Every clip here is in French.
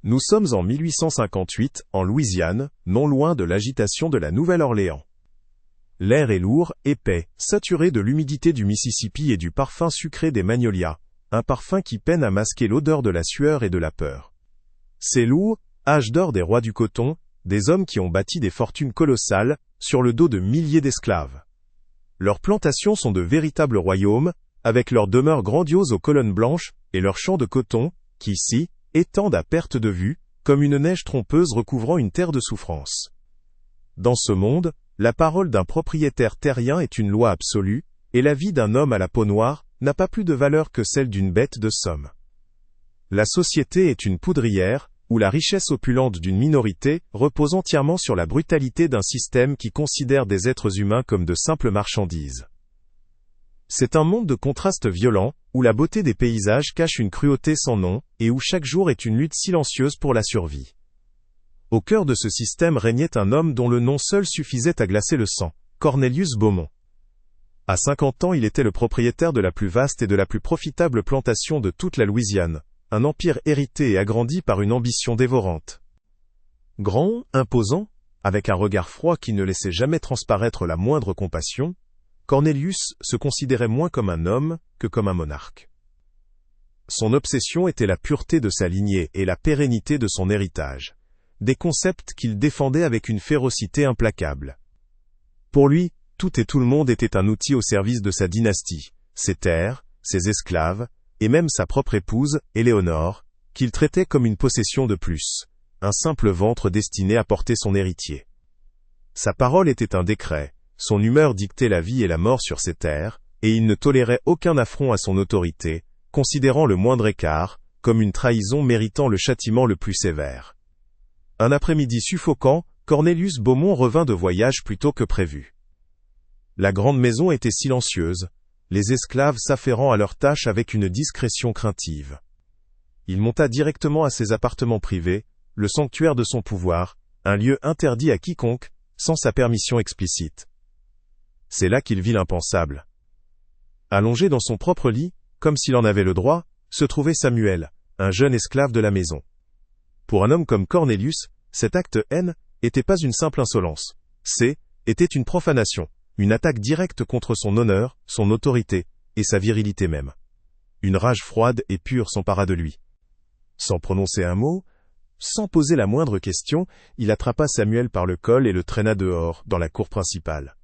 Nous sommes en 1858, en Louisiane, non loin de l'agitation de la Nouvelle-Orléans. L'air est lourd, épais, saturé de l'humidité du Mississippi et du parfum sucré des magnolias, un parfum qui peine à masquer l'odeur de la sueur et de la peur. C'est lourd, âge d'or des rois du coton, des hommes qui ont bâti des fortunes colossales, sur le dos de milliers d'esclaves. Leurs plantations sont de véritables royaumes, avec leurs demeures grandioses aux colonnes blanches, et leurs champs de coton, qui ici, étendent à perte de vue, comme une neige trompeuse recouvrant une terre de souffrance. Dans ce monde, la parole d'un propriétaire terrien est une loi absolue, et la vie d'un homme à la peau noire n'a pas plus de valeur que celle d'une bête de somme. La société est une poudrière, où la richesse opulente d'une minorité repose entièrement sur la brutalité d'un système qui considère des êtres humains comme de simples marchandises. C'est un monde de contrastes violents, où la beauté des paysages cache une cruauté sans nom, et où chaque jour est une lutte silencieuse pour la survie. Au cœur de ce système régnait un homme dont le nom seul suffisait à glacer le sang, Cornelius Beaumont. À 50 ans, il était le propriétaire de la plus vaste et de la plus profitable plantation de toute la Louisiane, un empire hérité et agrandi par une ambition dévorante. Grand, imposant, avec un regard froid qui ne laissait jamais transparaître la moindre compassion, Cornelius se considérait moins comme un homme que comme un monarque. Son obsession était la pureté de sa lignée et la pérennité de son héritage, des concepts qu'il défendait avec une férocité implacable. Pour lui, tout et tout le monde était un outil au service de sa dynastie, ses terres, ses esclaves, et même sa propre épouse, Éléonore, qu'il traitait comme une possession de plus, un simple ventre destiné à porter son héritier. Sa parole était un décret, son humeur dictait la vie et la mort sur ses terres, et il ne tolérait aucun affront à son autorité, considérant le moindre écart comme une trahison méritant le châtiment le plus sévère. Un après-midi suffocant, Cornelius Beaumont revint de voyage plus tôt que prévu. La grande maison était silencieuse, les esclaves s'affairant à leurs tâches avec une discrétion craintive. Il monta directement à ses appartements privés, le sanctuaire de son pouvoir, un lieu interdit à quiconque, sans sa permission explicite. C'est là qu'il vit l'impensable. Allongé dans son propre lit, comme s'il en avait le droit, se trouvait Samuel, un jeune esclave de la maison. Pour un homme comme Cornelius, cet acte haine était pas une simple insolence. Était une profanation, une attaque directe contre son honneur, son autorité, et sa virilité même. Une rage froide et pure s'empara de lui. Sans prononcer un mot, sans poser la moindre question, il attrapa Samuel par le col et le traîna dehors, dans la cour principale.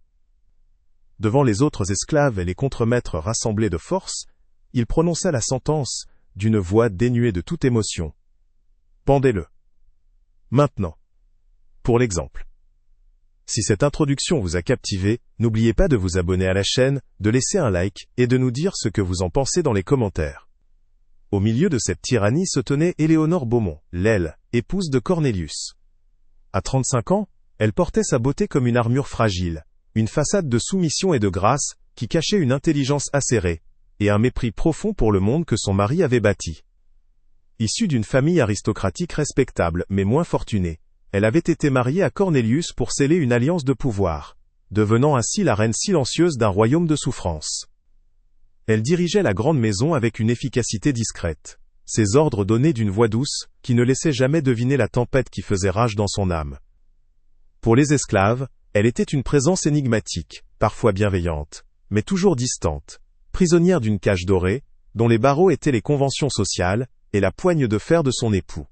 Devant les autres esclaves et les contremaîtres rassemblés de force, il prononça la sentence, d'une voix dénuée de toute émotion. Pendez-le. Maintenant. Pour l'exemple. Si cette introduction vous a captivé, n'oubliez pas de vous abonner à la chaîne, de laisser un like, et de nous dire ce que vous en pensez dans les commentaires. Au milieu de cette tyrannie se tenait Éléonore Beaumont, l'aile, épouse de Cornelius. À 35 ans, elle portait sa beauté comme une armure fragile, une façade de soumission et de grâce, qui cachait une intelligence acérée, et un mépris profond pour le monde que son mari avait bâti. Issue d'une famille aristocratique respectable, mais moins fortunée, elle avait été mariée à Cornelius pour sceller une alliance de pouvoir, devenant ainsi la reine silencieuse d'un royaume de souffrance. Elle dirigeait la grande maison avec une efficacité discrète, ses ordres donnés d'une voix douce, qui ne laissait jamais deviner la tempête qui faisait rage dans son âme. Pour les esclaves, elle était une présence énigmatique, parfois bienveillante, mais toujours distante, prisonnière d'une cage dorée, dont les barreaux étaient les conventions sociales, et la poigne de fer de son époux.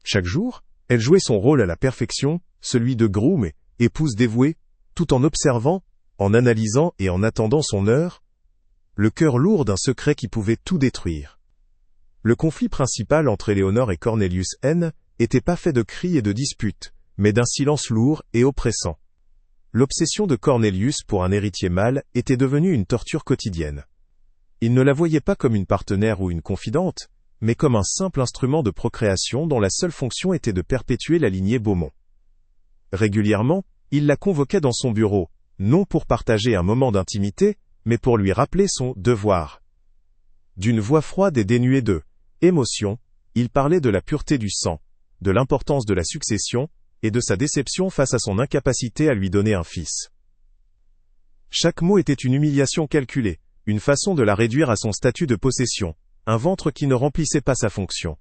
Chaque jour, elle jouait son rôle à la perfection, celui de groom et épouse dévouée, tout en observant, en analysant et en attendant son heure, le cœur lourd d'un secret qui pouvait tout détruire. Le conflit principal entre Éléonore et Cornelius n'était pas fait de cris et de disputes, mais d'un silence lourd et oppressant. L'obsession de Cornelius pour un héritier mâle était devenue une torture quotidienne. Il ne la voyait pas comme une partenaire ou une confidente, mais comme un simple instrument de procréation dont la seule fonction était de perpétuer la lignée Beaumont. Régulièrement, il la convoquait dans son bureau, non pour partager un moment d'intimité, mais pour lui rappeler son devoir. D'une voix froide et dénuée d'émotion, il parlait de la pureté du sang, de l'importance de la succession, et de sa déception face à son incapacité à lui donner un fils. Chaque mot était une humiliation calculée, une façon de la réduire à son statut de possession, un ventre qui ne remplissait pas sa fonction.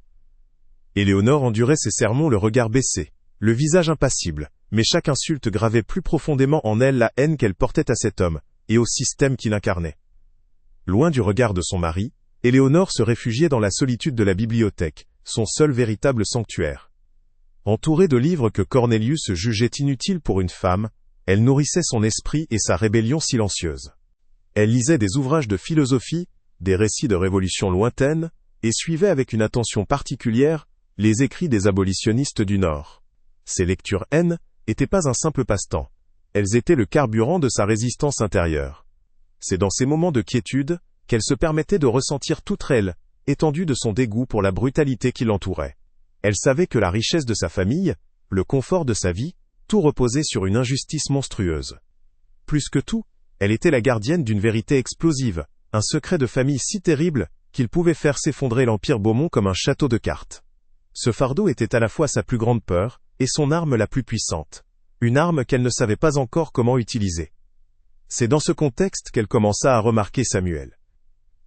Éléonore endurait ses sermons le regard baissé, le visage impassible, mais chaque insulte gravait plus profondément en elle la haine qu'elle portait à cet homme, et au système qu'il incarnait. Loin du regard de son mari, Éléonore se réfugiait dans la solitude de la bibliothèque, son seul véritable sanctuaire. Entourée de livres que Cornélius jugeait inutiles pour une femme, elle nourrissait son esprit et sa rébellion silencieuse. Elle lisait des ouvrages de philosophie, des récits de révolutions lointaines, et suivait avec une attention particulière les écrits des abolitionnistes du Nord. Ces lectures n'étaient pas un simple passe-temps. Elles étaient le carburant de sa résistance intérieure. C'est dans ces moments de quiétude qu'elle se permettait de ressentir toute l'étendue de son dégoût pour la brutalité qui l'entourait. Elle savait que la richesse de sa famille, le confort de sa vie, tout reposait sur une injustice monstrueuse. Plus que tout, elle était la gardienne d'une vérité explosive, un secret de famille si terrible qu'il pouvait faire s'effondrer l'Empire Beaumont comme un château de cartes. Ce fardeau était à la fois sa plus grande peur et son arme la plus puissante. Une arme qu'elle ne savait pas encore comment utiliser. C'est dans ce contexte qu'elle commença à remarquer Samuel.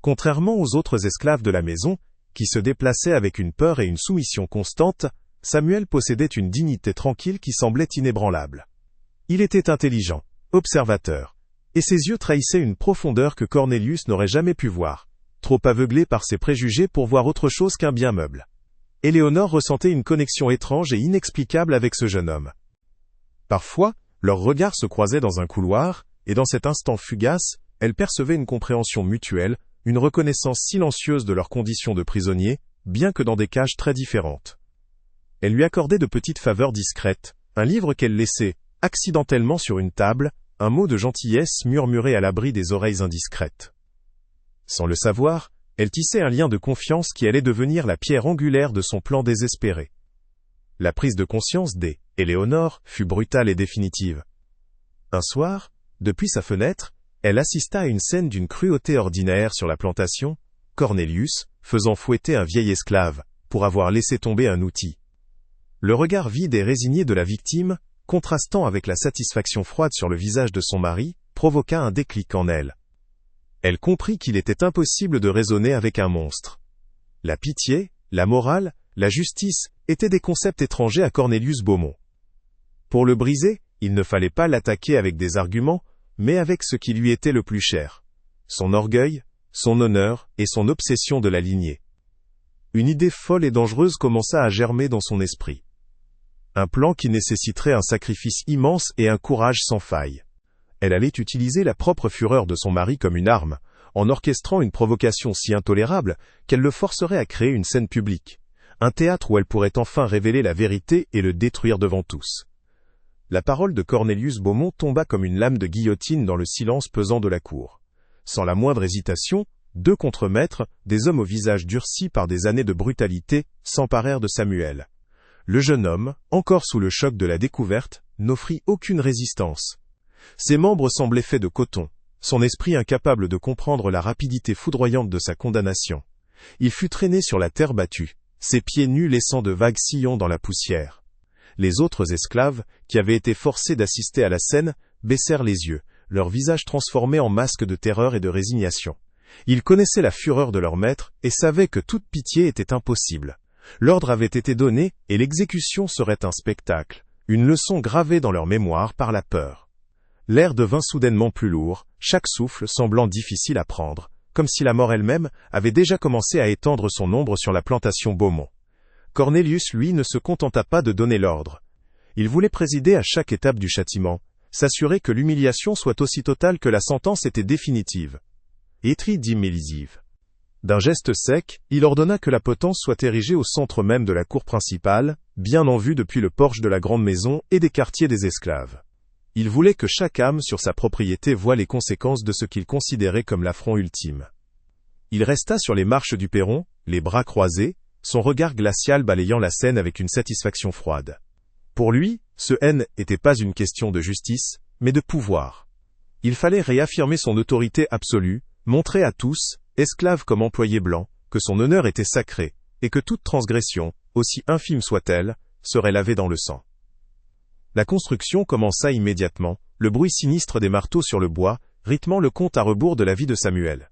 Contrairement aux autres esclaves de la maison, qui se déplaçaient avec une peur et une soumission constantes, Samuel possédait une dignité tranquille qui semblait inébranlable. Il était intelligent, observateur, et ses yeux trahissaient une profondeur que Cornélius n'aurait jamais pu voir, trop aveuglé par ses préjugés pour voir autre chose qu'un bien meuble. Éléonore ressentait une connexion étrange et inexplicable avec ce jeune homme. Parfois, leurs regards se croisaient dans un couloir, et dans cet instant fugace, elle percevait une compréhension mutuelle, une reconnaissance silencieuse de leurs conditions de prisonniers, bien que dans des cages très différentes. Elle lui accordait de petites faveurs discrètes, un livre qu'elle laissait, accidentellement sur une table, un mot de gentillesse murmuré à l'abri des oreilles indiscrètes. Sans le savoir, elle tissait un lien de confiance qui allait devenir la pierre angulaire de son plan désespéré. La prise de conscience d'Éléonore fut brutale et définitive. Un soir, depuis sa fenêtre, elle assista à une scène d'une cruauté ordinaire sur la plantation, Cornélius, faisant fouetter un vieil esclave, pour avoir laissé tomber un outil. Le regard vide et résigné de la victime, contrastant avec la satisfaction froide sur le visage de son mari, provoqua un déclic en elle. Elle comprit qu'il était impossible de raisonner avec un monstre. La pitié, la morale, la justice étaient des concepts étrangers à Cornélius Beaumont. Pour le briser, il ne fallait pas l'attaquer avec des arguments, mais avec ce qui lui était le plus cher. Son orgueil, son honneur et son obsession de la lignée. Une idée folle et dangereuse commença à germer dans son esprit. Un plan qui nécessiterait un sacrifice immense et un courage sans faille. Elle allait utiliser la propre fureur de son mari comme une arme, en orchestrant une provocation si intolérable qu'elle le forcerait à créer une scène publique. Un théâtre où elle pourrait enfin révéler la vérité et le détruire devant tous. La parole de Cornélius Beaumont tomba comme une lame de guillotine dans le silence pesant de la cour. Sans la moindre hésitation, deux contremaîtres, des hommes au visage durci par des années de brutalité, s'emparèrent de Samuel. Le jeune homme, encore sous le choc de la découverte, n'offrit aucune résistance. Ses membres semblaient faits de coton, son esprit incapable de comprendre la rapidité foudroyante de sa condamnation. Il fut traîné sur la terre battue, ses pieds nus laissant de vagues sillons dans la poussière. Les autres esclaves, qui avaient été forcés d'assister à la scène, baissèrent les yeux, leurs visages transformés en masques de terreur et de résignation. Ils connaissaient la fureur de leur maître et savaient que toute pitié était impossible. L'ordre avait été donné et l'exécution serait un spectacle, une leçon gravée dans leur mémoire par la peur. L'air devint soudainement plus lourd, chaque souffle semblant difficile à prendre, comme si la mort elle-même avait déjà commencé à étendre son ombre sur la plantation Beaumont. Cornélius, lui, ne se contenta pas de donner l'ordre. Il voulait présider à chaque étape du châtiment, s'assurer que l'humiliation soit aussi totale que la sentence était définitive. Etri dit Mélisive. D'un geste sec, il ordonna que la potence soit érigée au centre même de la cour principale, bien en vue depuis le porche de la grande maison et des quartiers des esclaves. Il voulait que chaque âme sur sa propriété voie les conséquences de ce qu'il considérait comme l'affront ultime. Il resta sur les marches du perron, les bras croisés, son regard glacial balayant la scène avec une satisfaction froide. Pour lui, ce n'était pas une question de justice, mais de pouvoir. Il fallait réaffirmer son autorité absolue, montrer à tous, esclaves comme employés blancs, que son honneur était sacré, et que toute transgression, aussi infime soit-elle, serait lavée dans le sang. La construction commença immédiatement, le bruit sinistre des marteaux sur le bois, rythmant le compte à rebours de la vie de Samuel.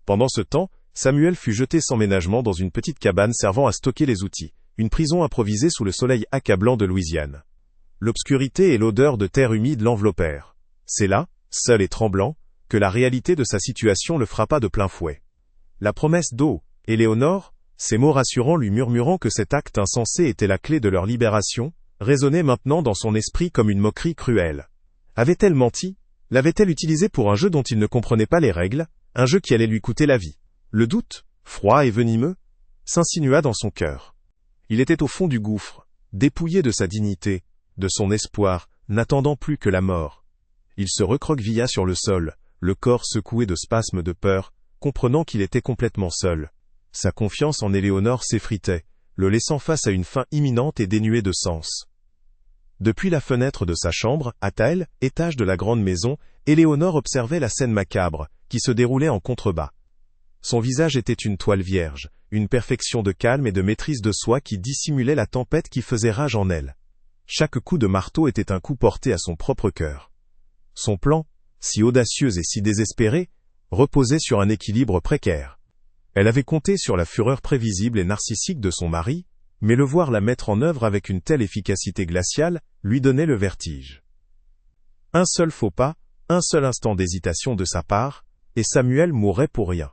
Pendant ce temps, Samuel fut jeté sans ménagement dans une petite cabane servant à stocker les outils, une prison improvisée sous le soleil accablant de Louisiane. L'obscurité et l'odeur de terre humide l'enveloppèrent. C'est là, seul et tremblant, que la réalité de sa situation le frappa de plein fouet. La promesse d'eau, Éléonore, ces mots rassurants lui murmurant que cet acte insensé était la clé de leur libération, résonnaient maintenant dans son esprit comme une moquerie cruelle. Avait-elle menti? L'avait-elle utilisé pour un jeu dont il ne comprenait pas les règles, un jeu qui allait lui coûter la vie? Le doute, froid et venimeux, s'insinua dans son cœur. Il était au fond du gouffre, dépouillé de sa dignité, de son espoir, n'attendant plus que la mort. Il se recroquevilla sur le sol, le corps secoué de spasmes de peur, comprenant qu'il était complètement seul. Sa confiance en Éléonore s'effritait, le laissant face à une fin imminente et dénuée de sens. Depuis la fenêtre de sa chambre, à Taël, étage de la grande maison, Éléonore observait la scène macabre, qui se déroulait en contrebas. Son visage était une toile vierge, une perfection de calme et de maîtrise de soi qui dissimulait la tempête qui faisait rage en elle. Chaque coup de marteau était un coup porté à son propre cœur. Son plan, si audacieux et si désespéré, reposait sur un équilibre précaire. Elle avait compté sur la fureur prévisible et narcissique de son mari, mais le voir la mettre en œuvre avec une telle efficacité glaciale, lui donnait le vertige. Un seul faux pas, un seul instant d'hésitation de sa part, et Samuel mourrait pour rien.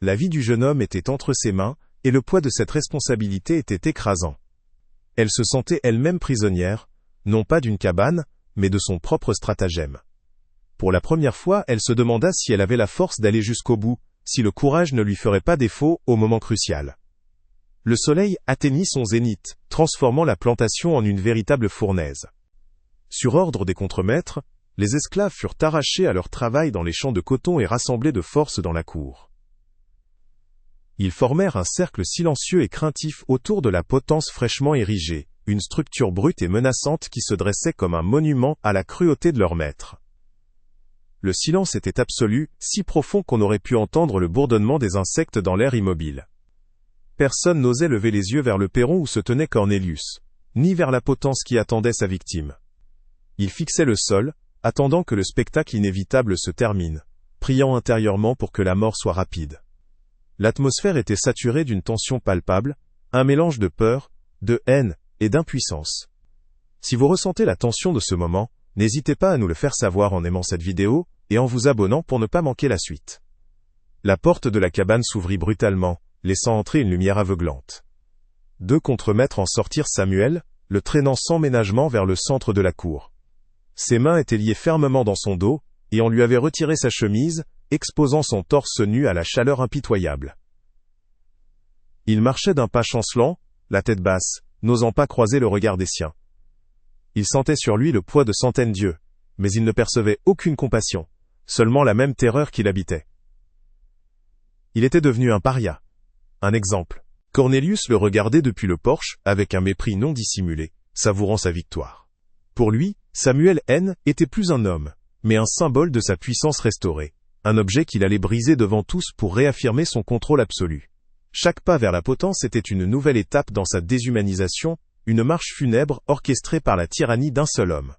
La vie du jeune homme était entre ses mains, et le poids de cette responsabilité était écrasant. Elle se sentait elle-même prisonnière, non pas d'une cabane, mais de son propre stratagème. Pour la première fois, elle se demanda si elle avait la force d'aller jusqu'au bout, si le courage ne lui ferait pas défaut au moment crucial. Le soleil atteignit son zénith, transformant la plantation en une véritable fournaise. Sur ordre des contremaîtres, les esclaves furent arrachés à leur travail dans les champs de coton et rassemblés de force dans la cour. Ils formèrent un cercle silencieux et craintif autour de la potence fraîchement érigée, une structure brute et menaçante qui se dressait comme un monument à la cruauté de leur maître. Le silence était absolu, si profond qu'on aurait pu entendre le bourdonnement des insectes dans l'air immobile. Personne n'osait lever les yeux vers le perron où se tenait Cornelius, ni vers la potence qui attendait sa victime. Il fixait le sol, attendant que le spectacle inévitable se termine, priant intérieurement pour que la mort soit rapide. L'atmosphère était saturée d'une tension palpable, un mélange de peur, de haine et d'impuissance. Si vous ressentez la tension de ce moment, n'hésitez pas à nous le faire savoir en aimant cette vidéo et en vous abonnant pour ne pas manquer la suite. La porte de la cabane s'ouvrit brutalement, laissant entrer une lumière aveuglante. 2 contremaîtres en sortirent Samuel, le traînant sans ménagement vers le centre de la cour. Ses mains étaient liées fermement dans son dos, et on lui avait retiré sa chemise, exposant son torse nu à la chaleur impitoyable. Il marchait d'un pas chancelant, la tête basse, n'osant pas croiser le regard des siens. Il sentait sur lui le poids de centaines d'yeux, mais il ne percevait aucune compassion, seulement la même terreur qui l'habitait. Il était devenu un paria. Un exemple. Cornelius le regardait depuis le porche, avec un mépris non dissimulé, savourant sa victoire. Pour lui, Samuel N. était plus un homme, mais un symbole de sa puissance restaurée, un objet qu'il allait briser devant tous pour réaffirmer son contrôle absolu. Chaque pas vers la potence était une nouvelle étape dans sa déshumanisation, une marche funèbre orchestrée par la tyrannie d'un seul homme.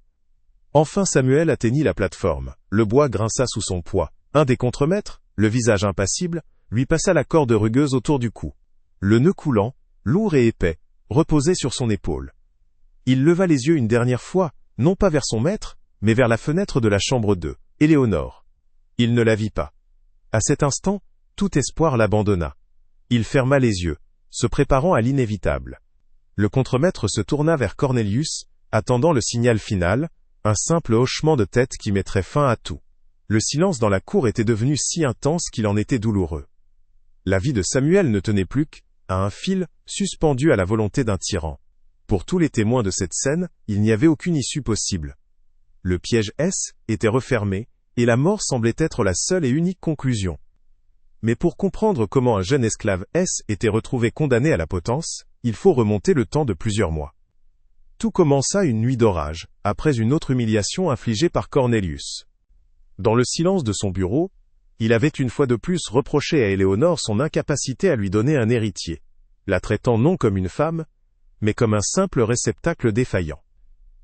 Enfin Samuel atteignit la plateforme, le bois grinça sous son poids. Un des contremaîtres, le visage impassible, lui passa la corde rugueuse autour du cou. Le nœud coulant, lourd et épais, reposait sur son épaule. Il leva les yeux une dernière fois, non pas vers son maître, mais vers la fenêtre de la chambre 2, Éléonore. Il ne la vit pas. À cet instant, tout espoir l'abandonna. Il ferma les yeux, se préparant à l'inévitable. Le contremaître se tourna vers Cornelius, attendant le signal final, un simple hochement de tête qui mettrait fin à tout. Le silence dans la cour était devenu si intense qu'il en était douloureux. La vie de Samuel ne tenait plus qu'à un fil, suspendu à la volonté d'un tyran. Pour tous les témoins de cette scène, il n'y avait aucune issue possible. Le piège S était refermé, et la mort semblait être la seule et unique conclusion. Mais pour comprendre comment un jeune esclave S était retrouvé condamné à la potence, il faut remonter le temps de plusieurs mois. Tout commença une nuit d'orage, après une autre humiliation infligée par Cornelius. Dans le silence de son bureau, il avait une fois de plus reproché à Éléonore son incapacité à lui donner un héritier, la traitant non comme une femme, mais comme un simple réceptacle défaillant.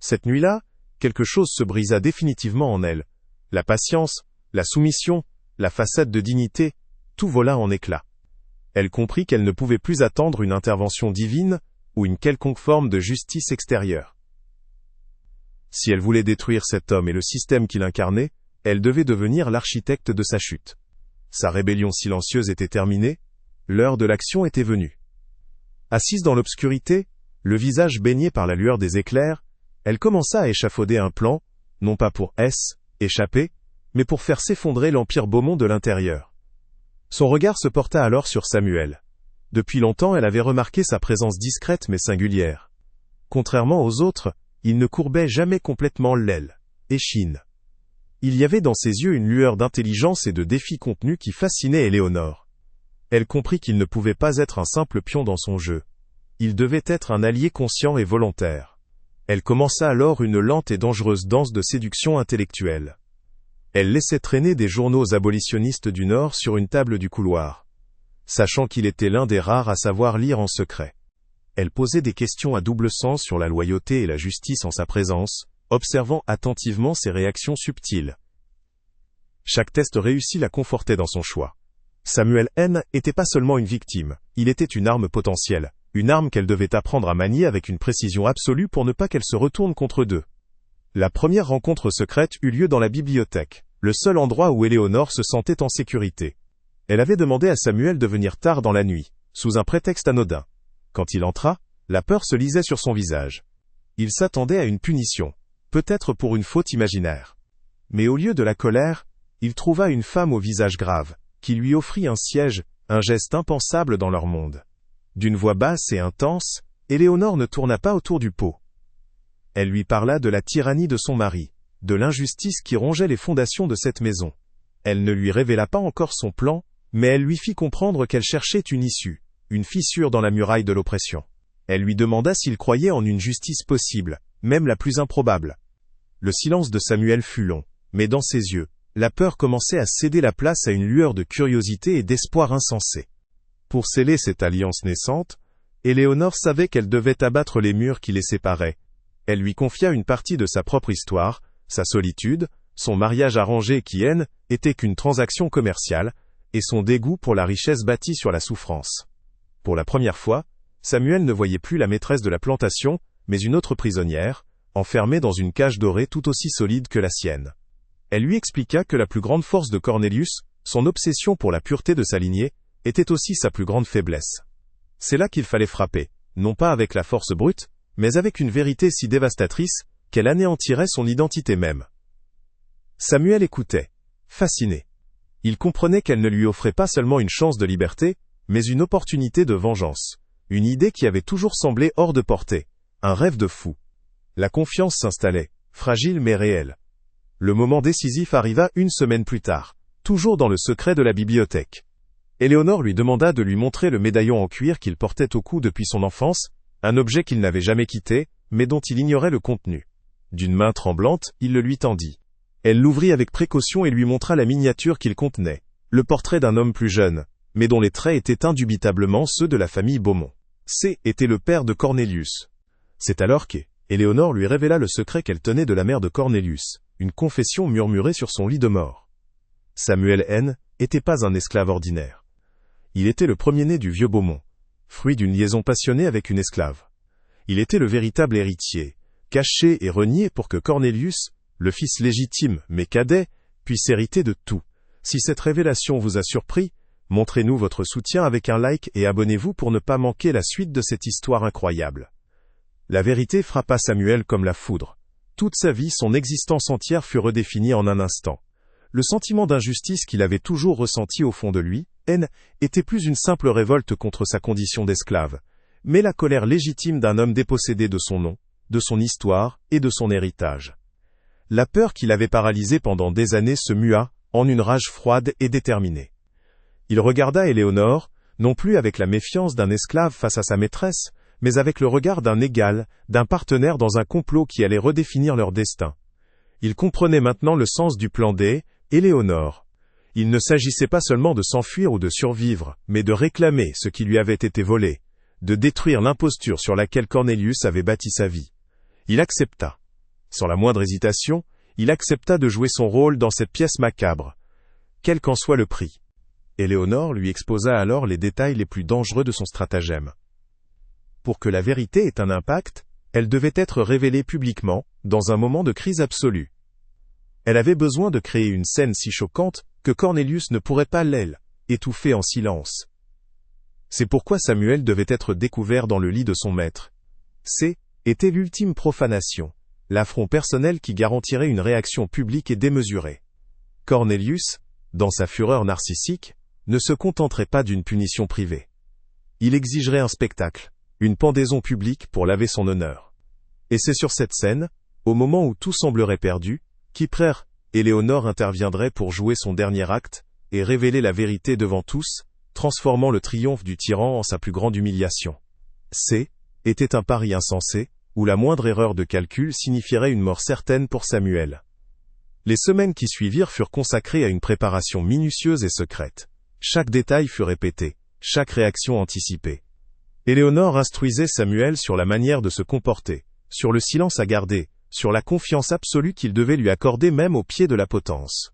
Cette nuit-là, quelque chose se brisa définitivement en elle. La patience, la soumission, la façade de dignité, tout vola en éclats. Elle comprit qu'elle ne pouvait plus attendre une intervention divine, ou une quelconque forme de justice extérieure. Si elle voulait détruire cet homme et le système qu'il incarnait, elle devait devenir l'architecte de sa chute. Sa rébellion silencieuse était terminée, l'heure de l'action était venue. Assise dans l'obscurité, le visage baigné par la lueur des éclairs, elle commença à échafauder un plan, non pas pour échapper, mais pour faire s'effondrer l'empire Beaumont de l'intérieur. Son regard se porta alors sur Samuel. Depuis longtemps elle avait remarqué sa présence discrète mais singulière. Contrairement aux autres, il ne courbait jamais complètement l'aile. Échine. Il y avait dans ses yeux une lueur d'intelligence et de défi contenu qui fascinait Éléonore. Elle comprit qu'il ne pouvait pas être un simple pion dans son jeu. Il devait être un allié conscient et volontaire. Elle commença alors une lente et dangereuse danse de séduction intellectuelle. Elle laissait traîner des journaux abolitionnistes du Nord sur une table du couloir, sachant qu'il était l'un des rares à savoir lire en secret. Elle posait des questions à double sens sur la loyauté et la justice en sa présence, observant attentivement ses réactions subtiles. Chaque test réussi la confortait dans son choix. Samuel N. était pas seulement une victime, il était une arme potentielle, une arme qu'elle devait apprendre à manier avec une précision absolue pour ne pas qu'elle se retourne contre deux. La première rencontre secrète eut lieu dans la bibliothèque, le seul endroit où Éléonore se sentait en sécurité. Elle avait demandé à Samuel de venir tard dans la nuit, sous un prétexte anodin. Quand il entra, la peur se lisait sur son visage. Il s'attendait à une punition, peut-être pour une faute imaginaire. Mais au lieu de la colère, il trouva une femme au visage grave, qui lui offrit un siège, un geste impensable dans leur monde. D'une voix basse et intense, Éléonore ne tourna pas autour du pot. Elle lui parla de la tyrannie de son mari, de l'injustice qui rongeait les fondations de cette maison. Elle ne lui révéla pas encore son plan, mais elle lui fit comprendre qu'elle cherchait une issue, une fissure dans la muraille de l'oppression. Elle lui demanda s'il croyait en une justice possible, même la plus improbable. Le silence de Samuel fut long, mais dans ses yeux, la peur commençait à céder la place à une lueur de curiosité et d'espoir insensé. Pour sceller cette alliance naissante, Éléonore savait qu'elle devait abattre les murs qui les séparaient. Elle lui confia une partie de sa propre histoire, sa solitude, son mariage arrangé qui, était qu'une transaction commerciale, et son dégoût pour la richesse bâtie sur la souffrance. Pour la première fois, Samuel ne voyait plus la maîtresse de la plantation, mais une autre prisonnière, enfermée dans une cage dorée tout aussi solide que la sienne. Elle lui expliqua que la plus grande force de Cornelius, son obsession pour la pureté de sa lignée, était aussi sa plus grande faiblesse. C'est là qu'il fallait frapper, non pas avec la force brute, mais avec une vérité si dévastatrice, qu'elle anéantirait son identité même. Samuel écoutait, fasciné. Il comprenait qu'elle ne lui offrait pas seulement une chance de liberté, mais une opportunité de vengeance. Une idée qui avait toujours semblé hors de portée. Un rêve de fou. La confiance s'installait, fragile mais réelle. Le moment décisif arriva une semaine plus tard, toujours dans le secret de la bibliothèque. Éléonore lui demanda de lui montrer le médaillon en cuir qu'il portait au cou depuis son enfance, un objet qu'il n'avait jamais quitté, mais dont il ignorait le contenu. D'une main tremblante, il le lui tendit. Elle l'ouvrit avec précaution et lui montra la miniature qu'il contenait, le portrait d'un homme plus jeune, mais dont les traits étaient indubitablement ceux de la famille Beaumont. Était le père de Cornelius. C'est alors qu'Éléonore lui révéla le secret qu'elle tenait de la mère de Cornelius, une confession murmurée sur son lit de mort. Samuel N. était pas un esclave ordinaire. Il était le premier-né du vieux Beaumont, fruit d'une liaison passionnée avec une esclave. Il était le véritable héritier, caché et renié pour que Cornelius, le fils légitime mais cadet, puisse hériter de tout. Si cette révélation vous a surpris, montrez-nous votre soutien avec un like et abonnez-vous pour ne pas manquer la suite de cette histoire incroyable. La vérité frappa Samuel comme la foudre. Toute sa vie, son existence entière fut redéfinie en un instant. Le sentiment d'injustice qu'il avait toujours ressenti au fond de lui, était plus une simple révolte contre sa condition d'esclave, mais la colère légitime d'un homme dépossédé de son nom, de son histoire et de son héritage. La peur qui l'avait paralysé pendant des années se mua en une rage froide et déterminée. Il regarda Éléonore, non plus avec la méfiance d'un esclave face à sa maîtresse, mais avec le regard d'un égal, d'un partenaire dans un complot qui allait redéfinir leur destin. Il comprenait maintenant le sens du plan d'Éléonore. Il ne s'agissait pas seulement de s'enfuir ou de survivre, mais de réclamer ce qui lui avait été volé, de détruire l'imposture sur laquelle Cornelius avait bâti sa vie. Il accepta. Sans la moindre hésitation, il accepta de jouer son rôle dans cette pièce macabre, quel qu'en soit le prix. Éléonore lui exposa alors les détails les plus dangereux de son stratagème. pour que la vérité ait un impact, elle devait être révélée publiquement, dans un moment de crise absolue. Elle avait besoin de créer une scène si choquante, que Cornelius ne pourrait pas étouffer en silence. C'est pourquoi Samuel devait être découvert dans le lit de son maître. Était l'ultime profanation, l'affront personnel qui garantirait une réaction publique et démesurée. Cornelius, dans sa fureur narcissique, ne se contenterait pas d'une punition privée. Il exigerait un spectacle, une pendaison publique pour laver son honneur. Et c'est sur cette scène, au moment où tout semblerait perdu, qu'Hyprère, Éléonore interviendrait pour jouer son dernier acte, et révéler la vérité devant tous, transformant le triomphe du tyran en sa plus grande humiliation. Était un pari insensé, où la moindre erreur de calcul signifierait une mort certaine pour Samuel. Les semaines qui suivirent furent consacrées à une préparation minutieuse et secrète. Chaque détail fut répété, chaque réaction anticipée. Éléonore instruisait Samuel sur la manière de se comporter, sur le silence à garder, sur la confiance absolue qu'il devait lui accorder même au pied de la potence.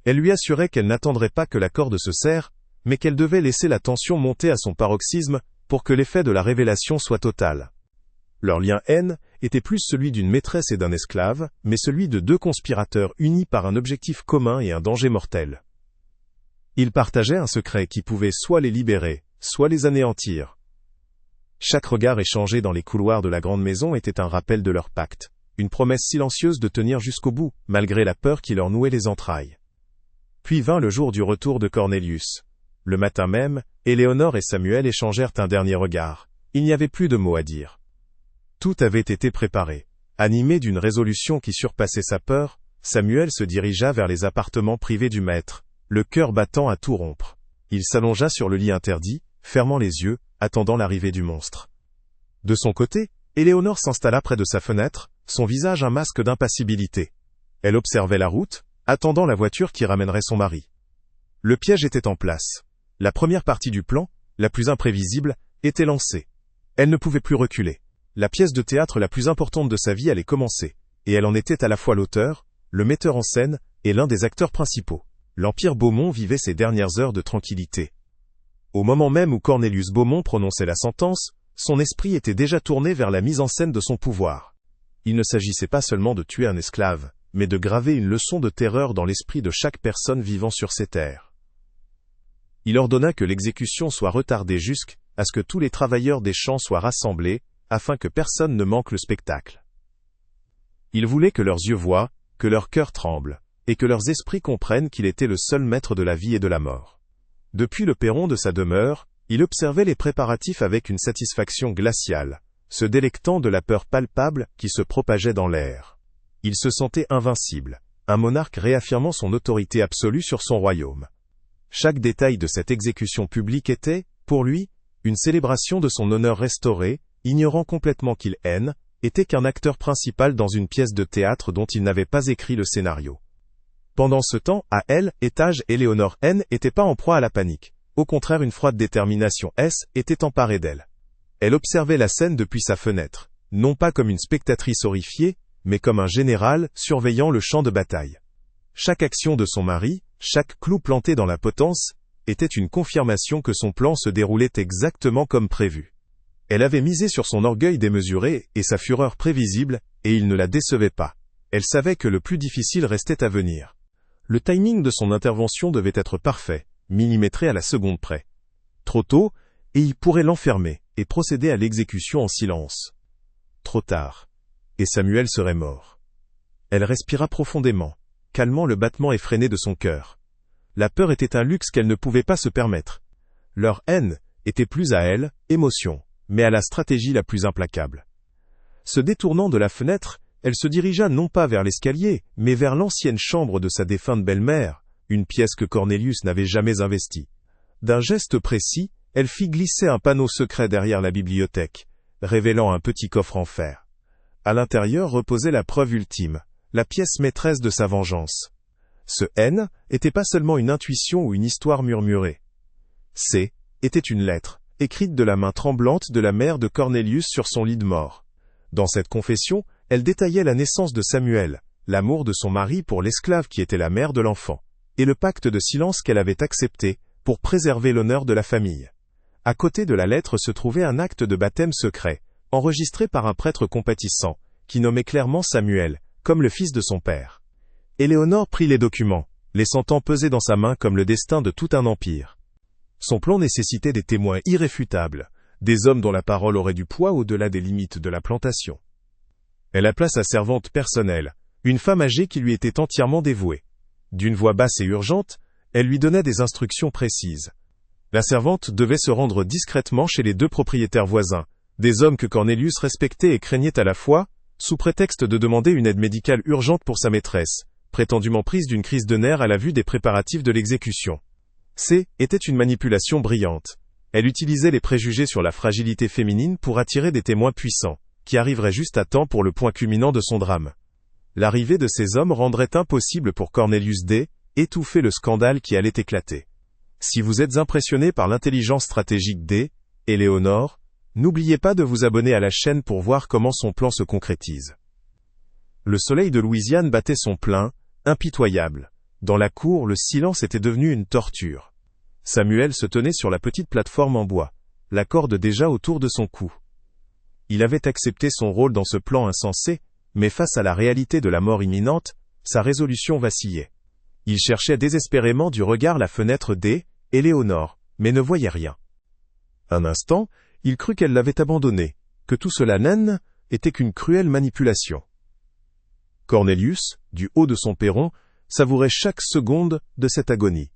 Elle lui assurait qu'elle n'attendrait pas que la corde se serre, mais qu'elle devait laisser la tension monter à son paroxysme pour que l'effet de la révélation soit total. Leur lien était plus celui d'une maîtresse et d'un esclave, mais celui de deux conspirateurs unis par un objectif commun et un danger mortel. Ils partageaient un secret qui pouvait soit les libérer, soit les anéantir. Chaque regard échangé dans les couloirs de la grande maison était un rappel de leur pacte, une promesse silencieuse de tenir jusqu'au bout, malgré la peur qui leur nouait les entrailles. Puis vint le jour du retour de Cornelius. Le matin même, Éléonore et Samuel échangèrent un dernier regard. Il n'y avait plus de mots à dire. Tout avait été préparé. Animé d'une résolution qui surpassait sa peur, Samuel se dirigea vers les appartements privés du maître, le cœur battant à tout rompre. Il s'allongea sur le lit interdit, fermant les yeux, attendant l'arrivée du monstre. De son côté, Éléonore s'installa près de sa fenêtre, son visage un masque d'impassibilité. Elle observait la route, attendant la voiture qui ramènerait son mari. Le piège était en place. La première partie du plan, la plus imprévisible, était lancée. Elle ne pouvait plus reculer. La pièce de théâtre la plus importante de sa vie allait commencer, et elle en était à la fois l'auteur, le metteur en scène, et l'un des acteurs principaux. L'Empire Beaumont vivait ses dernières heures de tranquillité. Au moment même où Cornelius Beaumont prononçait la sentence, son esprit était déjà tourné vers la mise en scène de son pouvoir. Il ne s'agissait pas seulement de tuer un esclave, mais de graver une leçon de terreur dans l'esprit de chaque personne vivant sur ces terres. Il ordonna que l'exécution soit retardée jusqu'à ce que tous les travailleurs des champs soient rassemblés, afin que personne ne manque le spectacle. Il voulait que leurs yeux voient, que leur cœur tremble, et que leurs esprits comprennent qu'il était le seul maître de la vie et de la mort. Depuis le perron de sa demeure, il observait les préparatifs avec une satisfaction glaciale, se délectant de la peur palpable qui se propageait dans l'air. Il se sentait invincible, un monarque réaffirmant son autorité absolue sur son royaume. Chaque détail de cette exécution publique était, pour lui, une célébration de son honneur restauré, ignorant complètement qu'il était qu'un acteur principal dans une pièce de théâtre dont il n'avait pas écrit le scénario. Pendant ce temps, à étage, Éléonore n'était pas en proie à la panique. Au contraire, une froide détermination était emparée d'elle. Elle observait la scène depuis sa fenêtre, non pas comme une spectatrice horrifiée, mais comme un général surveillant le champ de bataille. Chaque action de son mari, chaque clou planté dans la potence, était une confirmation que son plan se déroulait exactement comme prévu. Elle avait misé sur son orgueil démesuré et sa fureur prévisible, et il ne la décevait pas. Elle savait que le plus difficile restait à venir. Le timing de son intervention devait être parfait, millimétré à la seconde près. Trop tôt, et il pourrait l'enfermer, et procéder à l'exécution en silence. Trop tard, et Samuel serait mort. Elle respira profondément, calmant le battement effréné de son cœur. La peur était un luxe qu'elle ne pouvait pas se permettre. Leur haine était plus à elle, émotion, mais à la stratégie la plus implacable. Se détournant de la fenêtre, elle se dirigea non pas vers l'escalier, mais vers l'ancienne chambre de sa défunte belle-mère, une pièce que Cornelius n'avait jamais investie. D'un geste précis, elle fit glisser un panneau secret derrière la bibliothèque, révélant un petit coffre en fer. À l'intérieur reposait la preuve ultime, la pièce maîtresse de sa vengeance. Ce n'était pas seulement une intuition ou une histoire murmurée. Était une lettre, écrite de la main tremblante de la mère de Cornelius sur son lit de mort. Dans cette confession, elle détaillait la naissance de Samuel, l'amour de son mari pour l'esclave qui était la mère de l'enfant, et le pacte de silence qu'elle avait accepté pour préserver l'honneur de la famille. À côté de la lettre se trouvait un acte de baptême secret, enregistré par un prêtre compatissant, qui nommait clairement Samuel, comme le fils de son père. Éléonore prit les documents, les sentant peser dans sa main comme le destin de tout un empire. Son plan nécessitait des témoins irréfutables, des hommes dont la parole aurait du poids au-delà des limites de la plantation. Elle appela sa servante personnelle, une femme âgée qui lui était entièrement dévouée. D'une voix basse et urgente, elle lui donna des instructions précises. La servante devait se rendre discrètement chez les 2 propriétaires voisins, des hommes que Cornelius respectait et craignait à la fois, sous prétexte de demander une aide médicale urgente pour sa maîtresse, prétendument prise d'une crise de nerfs à la vue des préparatifs de l'exécution. Était une manipulation brillante. Elle utilisait les préjugés sur la fragilité féminine pour attirer des témoins puissants, qui arriveraient juste à temps pour le point culminant de son drame. L'arrivée de ces hommes rendrait impossible pour Cornelius étouffer le scandale qui allait éclater. Si vous êtes impressionné par l'intelligence stratégique Éléonore, n'oubliez pas de vous abonner à la chaîne pour voir comment son plan se concrétise. Le soleil de Louisiane battait son plein, impitoyable. Dans la cour, le silence était devenu une torture. Samuel se tenait sur la petite plateforme en bois, la corde déjà autour de son cou. Il avait accepté son rôle dans ce plan insensé, mais face à la réalité de la mort imminente, sa résolution vacillait. Il cherchait désespérément du regard la fenêtre Éléonore, mais ne voyait rien. Un instant, il crut qu'elle l'avait abandonné, que tout cela était qu'une cruelle manipulation. Cornelius, du haut de son perron, savourait chaque seconde de cette agonie.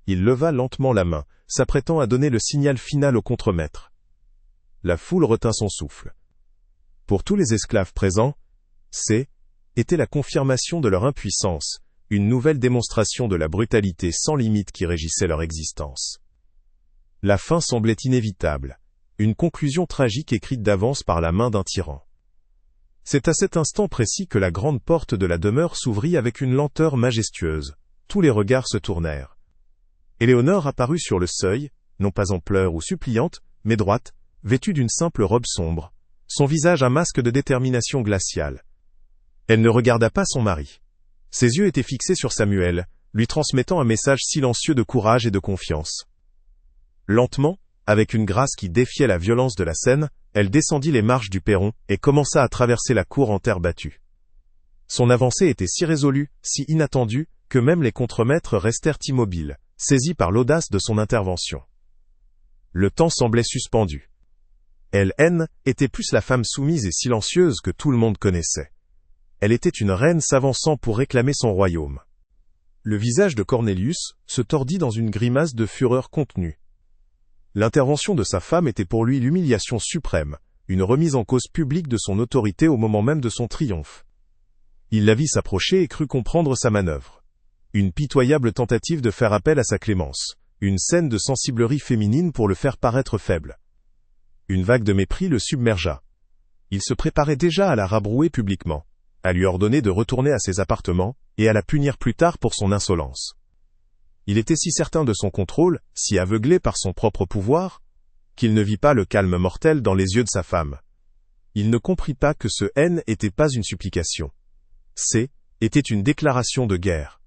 Il leva lentement la main, s'apprêtant à donner le signal final au contremaître. La foule retint son souffle. Pour tous les esclaves présents, était la confirmation de leur impuissance, une nouvelle démonstration de la brutalité sans limite qui régissait leur existence. La fin semblait inévitable, une conclusion tragique écrite d'avance par la main d'un tyran. C'est à cet instant précis que la grande porte de la demeure s'ouvrit avec une lenteur majestueuse. Tous les regards se tournèrent. Éléonore apparut sur le seuil, non pas en pleurs ou suppliante, mais droite, vêtue d'une simple robe sombre, son visage un masque de détermination glaciale. Elle ne regarda pas son mari. Ses yeux étaient fixés sur Samuel, lui transmettant un message silencieux de courage et de confiance. Lentement, avec une grâce qui défiait la violence de la scène, elle descendit les marches du perron et commença à traverser la cour en terre battue. Son avancée était si résolue, si inattendue, que même les contremaîtres restèrent immobiles, saisis par l'audace de son intervention. Le temps semblait suspendu. Elle était plus la femme soumise et silencieuse que tout le monde connaissait. Elle était une reine s'avançant pour réclamer son royaume. Le visage de Cornelius se tordit dans une grimace de fureur contenue. L'intervention de sa femme était pour lui l'humiliation suprême, une remise en cause publique de son autorité au moment même de son triomphe. Il la vit s'approcher et crut comprendre sa manœuvre. Une pitoyable tentative de faire appel à sa clémence, une scène de sensiblerie féminine pour le faire paraître faible. Une vague de mépris le submergea. Il se préparait déjà à la rabrouer publiquement, à lui ordonner de retourner à ses appartements, et à la punir plus tard pour son insolence. Il était si certain de son contrôle, si aveuglé par son propre pouvoir, qu'il ne vit pas le calme mortel dans les yeux de sa femme. Il ne comprit pas que ce n'était pas une supplication. Était une déclaration de guerre.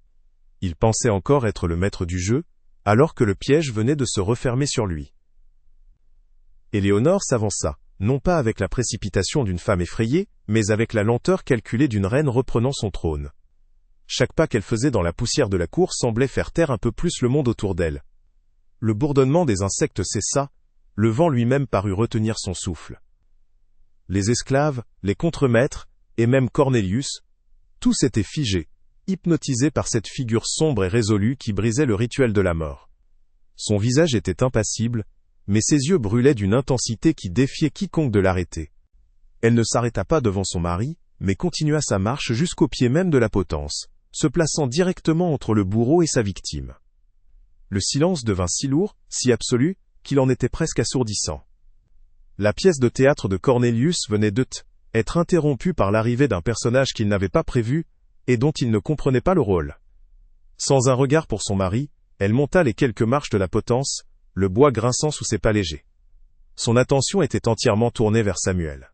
Il pensait encore être le maître du jeu, alors que le piège venait de se refermer sur lui. Éléonore s'avança, non pas avec la précipitation d'une femme effrayée, mais avec la lenteur calculée d'une reine reprenant son trône. Chaque pas qu'elle faisait dans la poussière de la cour semblait faire taire un peu plus le monde autour d'elle. Le bourdonnement des insectes cessa, le vent lui-même parut retenir son souffle. Les esclaves, les contremaîtres, et même Cornelius, tous étaient figés, hypnotisés par cette figure sombre et résolue qui brisait le rituel de la mort. Son visage était impassible, mais ses yeux brûlaient d'une intensité qui défiait quiconque de l'arrêter. Elle ne s'arrêta pas devant son mari, mais continua sa marche jusqu'au pied même de la potence, se plaçant directement entre le bourreau et sa victime. Le silence devint si lourd, si absolu, qu'il en était presque assourdissant. La pièce de théâtre de Cornelius venait être interrompue par l'arrivée d'un personnage qu'il n'avait pas prévu, et dont il ne comprenait pas le rôle. Sans un regard pour son mari, elle monta les quelques marches de la potence, le bois grinçant sous ses pas légers. Son attention était entièrement tournée vers Samuel.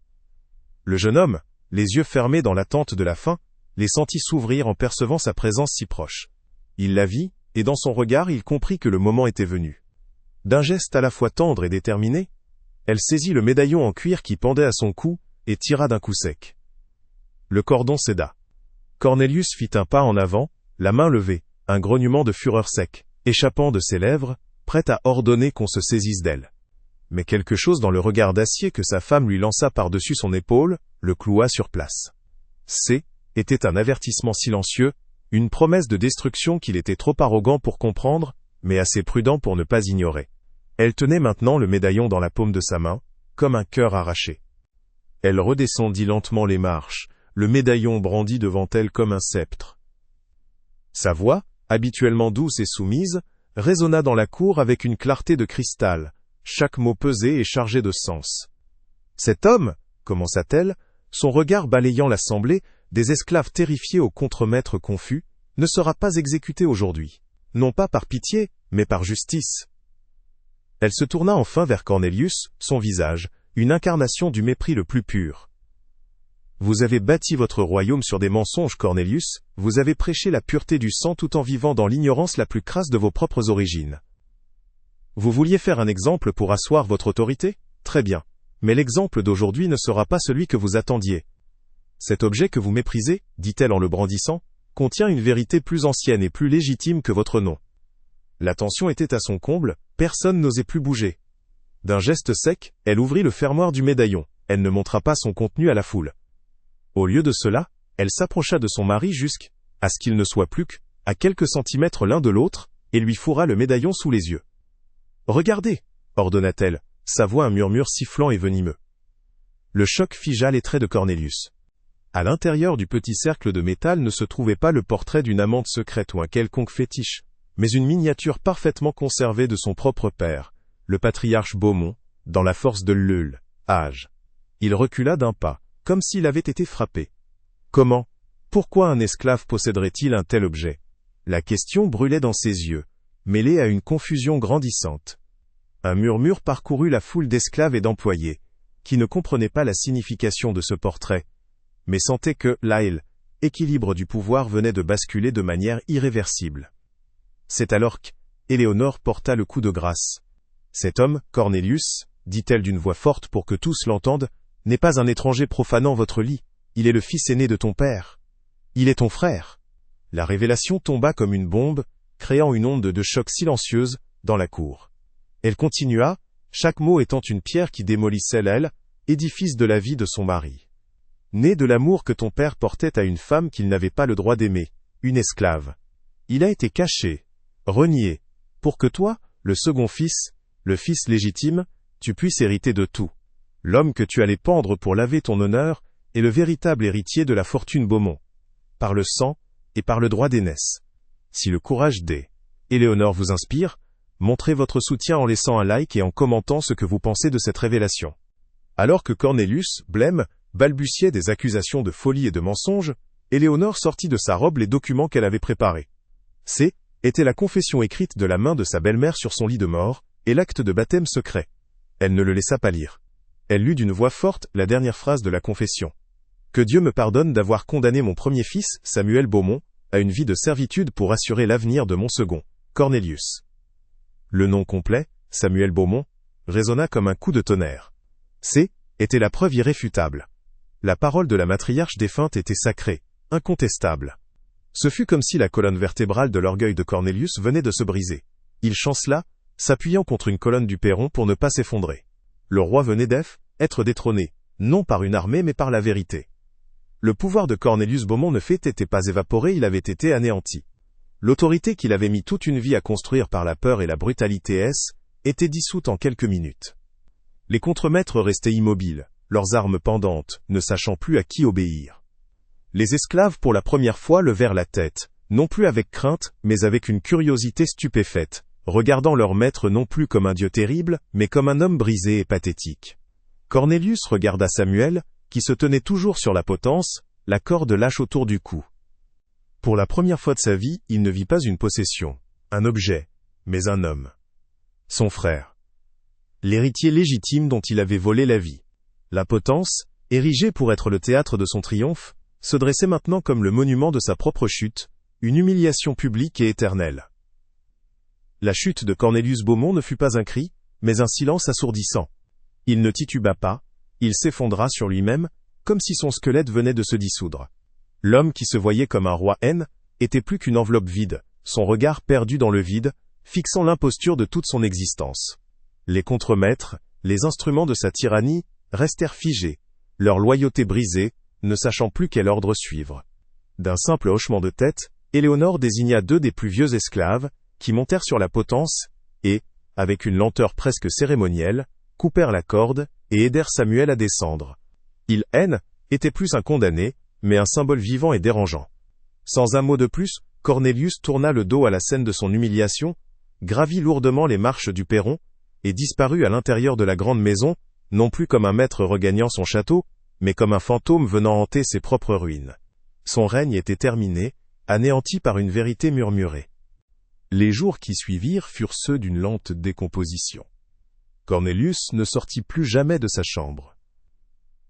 Le jeune homme, les yeux fermés dans l'attente de la fin, les sentit s'ouvrir en percevant sa présence si proche. Il la vit, et dans son regard il comprit que le moment était venu. D'un geste à la fois tendre et déterminé, elle saisit le médaillon en cuir qui pendait à son cou et tira d'un coup sec. Le cordon céda. Cornelius fit un pas en avant, la main levée, un grognement de fureur sec, échappant de ses lèvres, prêt à ordonner qu'on se saisisse d'elle. Mais quelque chose dans le regard d'acier que sa femme lui lança par-dessus son épaule, le cloua sur place. Était un avertissement silencieux, une promesse de destruction qu'il était trop arrogant pour comprendre, mais assez prudent pour ne pas ignorer. Elle tenait maintenant le médaillon dans la paume de sa main, comme un cœur arraché. Elle redescendit lentement les marches, le médaillon brandi devant elle comme un sceptre. Sa voix, habituellement douce et soumise, résonna dans la cour avec une clarté de cristal, chaque mot pesé et chargé de sens. « Cet homme, commença-t-elle, son regard balayant l'assemblée, des esclaves terrifiés au contremaître confus, ne sera pas exécuté aujourd'hui, non pas par pitié, mais par justice. » Elle se tourna enfin vers Cornelius, son visage, une incarnation du mépris le plus pur. « Vous avez bâti votre royaume sur des mensonges, Cornelius, vous avez prêché la pureté du sang tout en vivant dans l'ignorance la plus crasse de vos propres origines. Vous vouliez faire un exemple pour asseoir votre autorité ? Très bien. Mais l'exemple d'aujourd'hui ne sera pas celui que vous attendiez. Cet objet que vous méprisez, dit-elle en le brandissant, contient une vérité plus ancienne et plus légitime que votre nom. La tension était à son comble, personne n'osait plus bouger. D'un geste sec, elle ouvrit le fermoir du médaillon, elle ne montra pas son contenu à la foule. Au lieu de cela, elle s'approcha de son mari à ce qu'ils ne soient plus qu'à quelques centimètres l'un de l'autre, et lui fourra le médaillon sous les yeux. « Regardez !» ordonna-t-elle, sa voix un murmure sifflant et venimeux. Le choc figea les traits de Cornelius. À l'intérieur du petit cercle de métal ne se trouvait pas le portrait d'une amante secrète ou un quelconque fétiche, mais une miniature parfaitement conservée de son propre père, le patriarche Beaumont, dans la force de l'âge. Il recula d'un pas, comme s'il avait été frappé. Comment ? Pourquoi un esclave posséderait-il un tel objet ? La question brûlait dans ses yeux, mêlée à une confusion grandissante. Un murmure parcourut la foule d'esclaves et d'employés, qui ne comprenaient pas la signification de ce portrait, mais sentaient que l'équilibre du pouvoir venait de basculer de manière irréversible. C'est alors qu'Éléonore porta le coup de grâce. « Cet homme, Cornelius, dit-elle d'une voix forte pour que tous l'entendent, n'est pas un étranger profanant votre lit, il est le fils aîné de ton père. Il est ton frère. » La révélation tomba comme une bombe, créant une onde de choc silencieuse dans la cour. Elle continua, chaque mot étant une pierre qui démolissait édifice de la vie de son mari. Né de l'amour que ton père portait à une femme qu'il n'avait pas le droit d'aimer, une esclave. Il a été caché, renié, pour que toi, le second fils, le fils légitime, tu puisses hériter de tout. L'homme que tu allais pendre pour laver ton honneur est le véritable héritier de la fortune Beaumont, par le sang et par le droit d'aînesse. Si le courage d'Éléonore vous inspire, montrez votre soutien en laissant un like et en commentant ce que vous pensez de cette révélation. Alors que Cornelius, blême, balbutiait des accusations de folie et de mensonge, Éléonore sortit de sa robe les documents qu'elle avait préparés. Était la confession écrite de la main de sa belle-mère sur son lit de mort, et l'acte de baptême secret. Elle ne le laissa pas lire. Elle lut d'une voix forte la dernière phrase de la confession. « Que Dieu me pardonne d'avoir condamné mon premier fils, Samuel Beaumont, à une vie de servitude pour assurer l'avenir de mon second, Cornelius. » Le nom complet, Samuel Beaumont, résonna comme un coup de tonnerre. Était la preuve irréfutable. La parole de la matriarche défunte était sacrée, incontestable. Ce fut comme si la colonne vertébrale de l'orgueil de Cornelius venait de se briser. Il chancela, s'appuyant contre une colonne du perron pour ne pas s'effondrer. Le roi venait d'être détrôné, non par une armée mais par la vérité. Le pouvoir de Cornelius Beaumont ne était pas évaporé, il avait été anéanti. L'autorité qu'il avait mis toute une vie à construire par la peur et la brutalité était dissoute en quelques minutes. Les contremaîtres restaient immobiles, leurs armes pendantes, ne sachant plus à qui obéir. Les esclaves pour la première fois levèrent la tête, non plus avec crainte, mais avec une curiosité stupéfaite, regardant leur maître non plus comme un dieu terrible, mais comme un homme brisé et pathétique. Cornelius regarda Samuel, qui se tenait toujours sur la potence, la corde lâche autour du cou. Pour la première fois de sa vie, il ne vit pas une possession, un objet, mais un homme. Son frère. L'héritier légitime dont il avait volé la vie. La potence, érigée pour être le théâtre de son triomphe, se dressait maintenant comme le monument de sa propre chute, une humiliation publique et éternelle. La chute de Cornelius Beaumont ne fut pas un cri, mais un silence assourdissant. Il ne tituba pas, il s'effondra sur lui-même, comme si son squelette venait de se dissoudre. L'homme qui se voyait comme un roi N était plus qu'une enveloppe vide, son regard perdu dans le vide, fixant l'imposture de toute son existence. Les contremaîtres, les instruments de sa tyrannie, restèrent figés, leur loyauté brisée, ne sachant plus quel ordre suivre. D'un simple hochement de tête, Éléonore désigna 2 des plus vieux esclaves, qui montèrent sur la potence, et, avec une lenteur presque cérémonielle, coupèrent la corde, et aidèrent Samuel à descendre. Il N était plus un condamné, mais un symbole vivant et dérangeant. Sans un mot de plus, Cornelius tourna le dos à la scène de son humiliation, gravit lourdement les marches du perron, et disparut à l'intérieur de la grande maison, non plus comme un maître regagnant son château, mais comme un fantôme venant hanter ses propres ruines. Son règne était terminé, anéanti par une vérité murmurée. Les jours qui suivirent furent ceux d'une lente décomposition. Cornelius ne sortit plus jamais de sa chambre.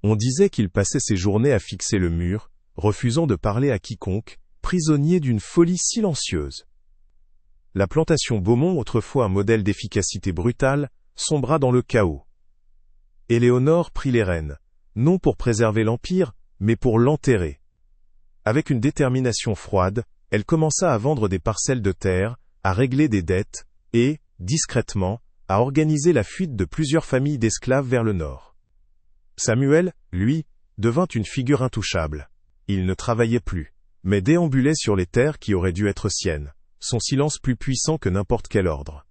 On disait qu'il passait ses journées à fixer le mur, refusant de parler à quiconque, prisonnier d'une folie silencieuse. La plantation Beaumont, autrefois un modèle d'efficacité brutale, sombra dans le chaos. Éléonore prit les rênes, non pour préserver l'Empire, mais pour l'enterrer. Avec une détermination froide, elle commença à vendre des parcelles de terre, à régler des dettes, et, discrètement, à organiser la fuite de plusieurs familles d'esclaves vers le nord. Samuel, lui, devint une figure intouchable. Il ne travaillait plus, mais déambulait sur les terres qui auraient dû être siennes, son silence plus puissant que n'importe quel ordre.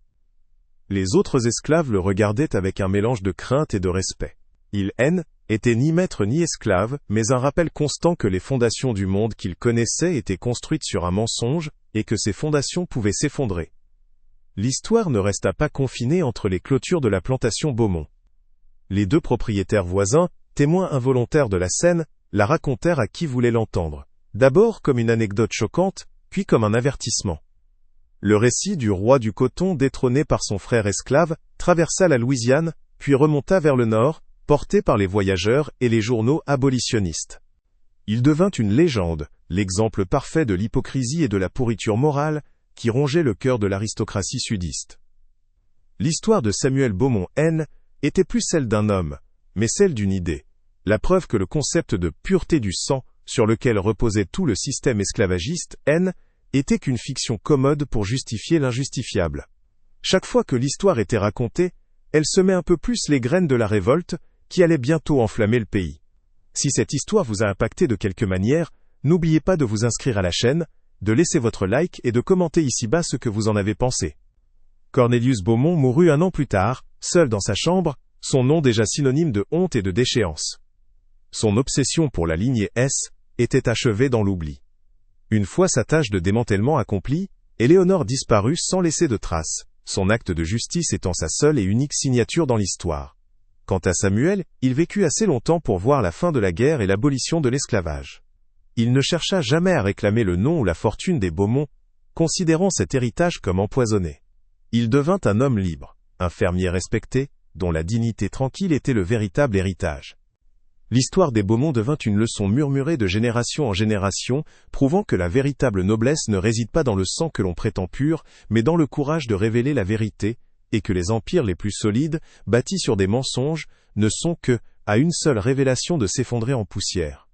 Les autres esclaves le regardaient avec un mélange de crainte et de respect. Il N était ni maître ni esclave, mais un rappel constant que les fondations du monde qu'il connaissait étaient construites sur un mensonge, et que ces fondations pouvaient s'effondrer. L'histoire ne resta pas confinée entre les clôtures de la plantation Beaumont. Les 2 propriétaires voisins, témoins involontaires de la scène, la racontèrent à qui voulait l'entendre, d'abord comme une anecdote choquante, puis comme un avertissement. Le récit du roi du coton détrôné par son frère esclave traversa la Louisiane, puis remonta vers le nord, porté par les voyageurs et les journaux abolitionnistes. Il devint une légende, l'exemple parfait de l'hypocrisie et de la pourriture morale qui rongeait le cœur de l'aristocratie sudiste. L'histoire de Samuel Beaumont N était plus celle d'un homme, mais celle d'une idée, la preuve que le concept de pureté du sang, sur lequel reposait tout le système esclavagiste N, était qu'une fiction commode pour justifier l'injustifiable. Chaque fois que l'histoire était racontée, elle semait un peu plus les graines de la révolte, qui allait bientôt enflammer le pays. Si cette histoire vous a impacté de quelque manière, n'oubliez pas de vous inscrire à la chaîne, de laisser votre like et de commenter ici-bas ce que vous en avez pensé. Cornelius Beaumont mourut 1 an plus tard, seul dans sa chambre, son nom déjà synonyme de honte et de déchéance. Son obsession pour la lignée S était achevée dans l'oubli. Une fois sa tâche de démantèlement accomplie, Éléonore disparut sans laisser de traces, son acte de justice étant sa seule et unique signature dans l'histoire. Quant à Samuel, il vécut assez longtemps pour voir la fin de la guerre et l'abolition de l'esclavage. Il ne chercha jamais à réclamer le nom ou la fortune des Beaumont, considérant cet héritage comme empoisonné. Il devint un homme libre, un fermier respecté, dont la dignité tranquille était le véritable héritage. L'histoire des Beaumont devint une leçon murmurée de génération en génération, prouvant que la véritable noblesse ne réside pas dans le sang que l'on prétend pur, mais dans le courage de révéler la vérité, et que les empires les plus solides, bâtis sur des mensonges, ne sont que, à une seule révélation de s'effondrer en poussière.